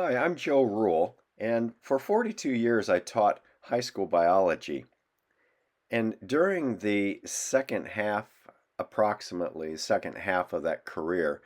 Hi, I'm Joe Rule, and for 42 years I taught high school biology. And during the second half, approximately second half of that career,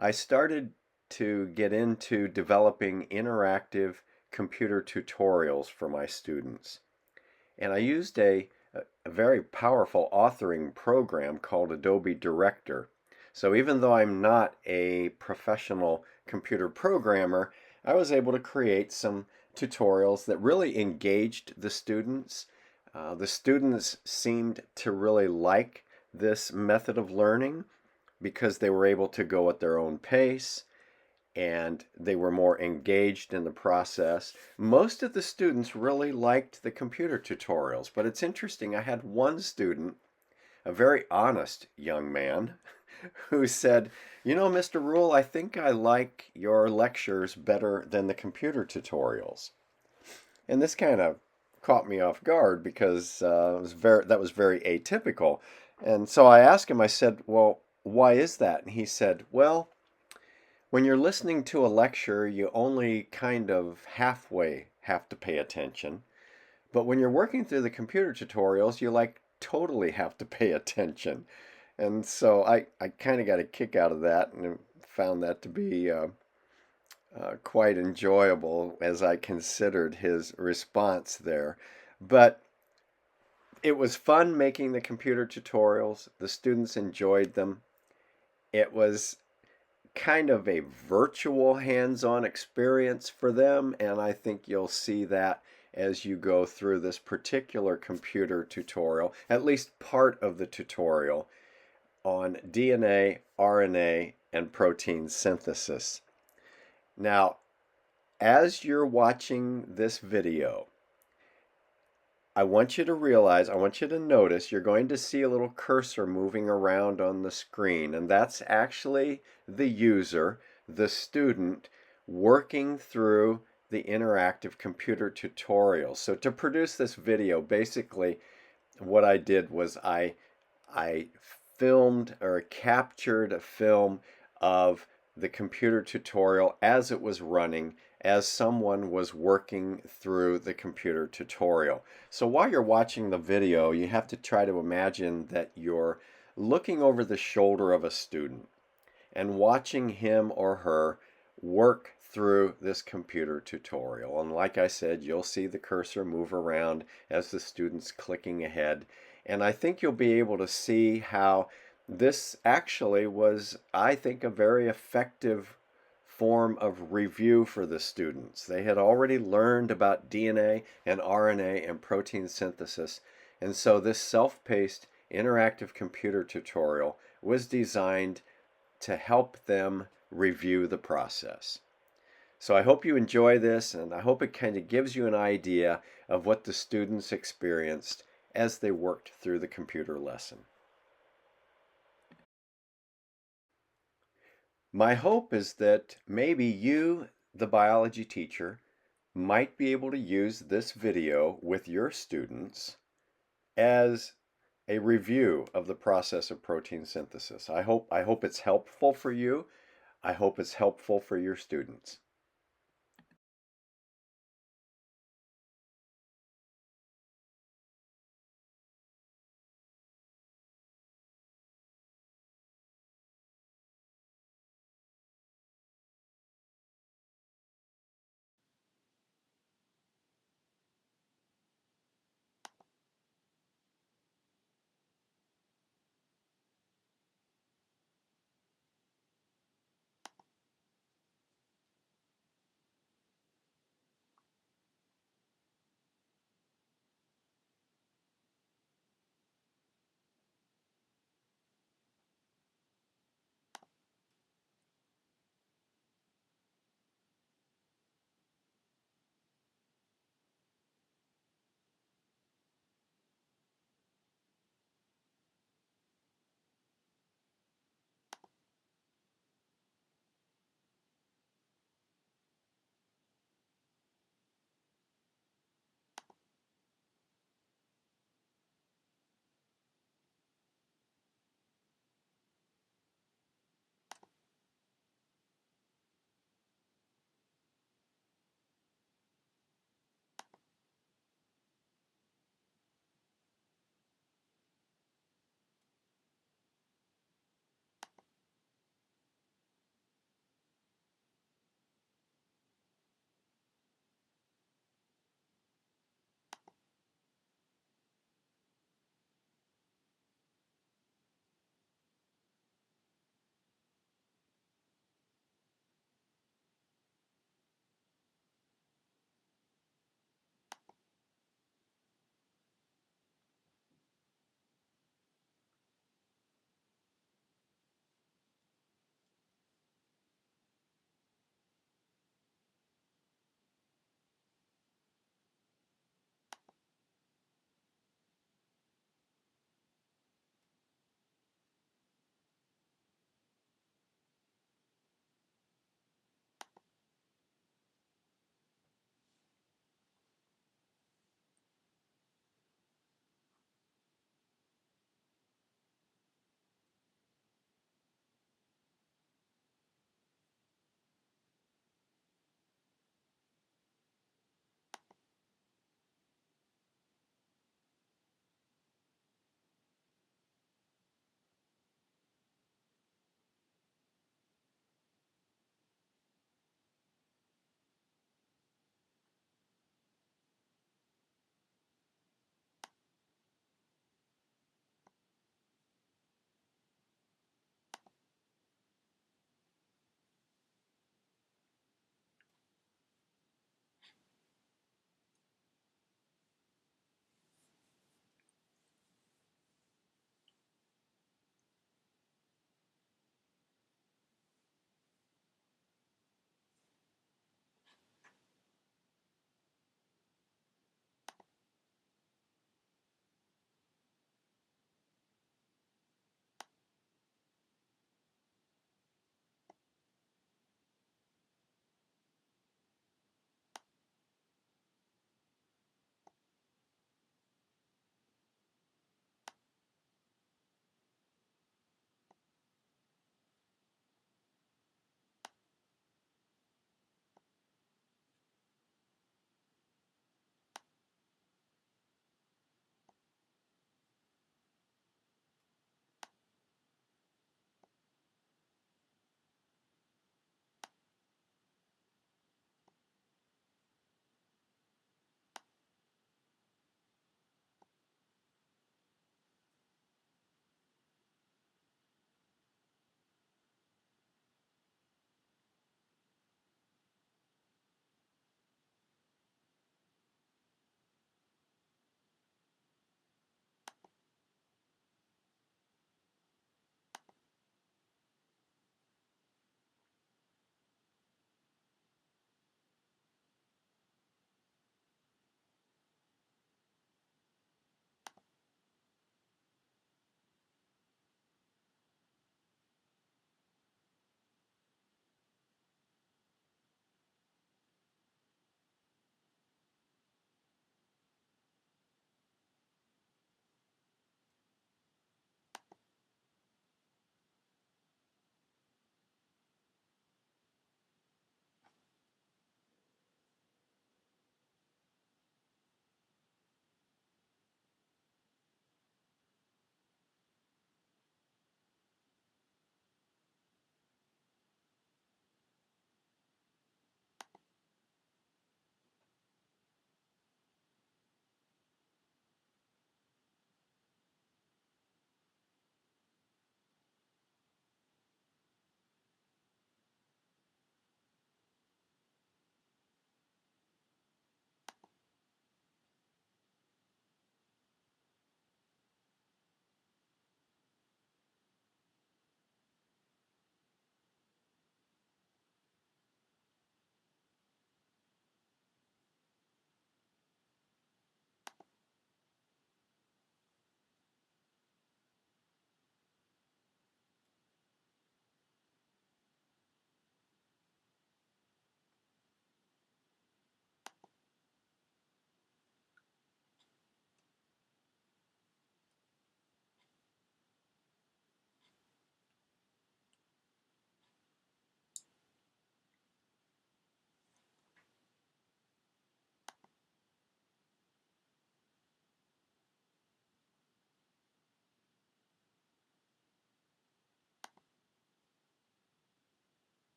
I started to get into developing interactive computer tutorials for my students. And I used a very powerful authoring program called Adobe Director. So even though I'm not a professional computer programmer, I was able to create some tutorials that really engaged the students. The students seemed to really like this method of learning because they were able to go at their own pace and they were more engaged in the process. Most of the students really liked the computer tutorials, but it's interesting. I had one student, a very honest young man, who said, "You know, Mr. Rule, I think I like your lectures better than the computer tutorials." And this kind of caught me off guard because that was very atypical. And so I asked him, I said, "Well, why is that?" And he said, "Well, when you're listening to a lecture, you only kind of halfway have to pay attention. But when you're working through the computer tutorials, you like totally have to pay attention." And so I kind of got a kick out of that and found that to be quite enjoyable as I considered his response there. But it was fun making the computer tutorials. The students enjoyed them. It was kind of a virtual hands-on experience for them, and I think you'll see that as you go through this particular computer tutorial, at least part of the tutorial on DNA, RNA, and protein synthesis. Now, as you're watching this video, I want you to realize, I want you to notice you're going to see a little cursor moving around on the screen, and that's actually the user, the student, working through the interactive computer tutorial. So to produce this video, basically what I did was I filmed or captured a film of the computer tutorial as it was running, as someone was working through the computer tutorial. So while you're watching the video, you have to try to imagine that you're looking over the shoulder of a student and watching him or her work through this computer tutorial. And like I said, you'll see the cursor move around as the student's clicking ahead. And I think you'll be able to see how this actually was, I think, a very effective form of review for the students. They had already learned about DNA and RNA and protein synthesis, and so this self-paced interactive computer tutorial was designed to help them review the process. So I hope you enjoy this, and I hope it kind of gives you an idea of what the students experienced as they worked through the computer lesson. My hope is that maybe you, the biology teacher, might be able to use this video with your students as a review of the process of protein synthesis. I hope it's helpful for you. I hope it's helpful for your students.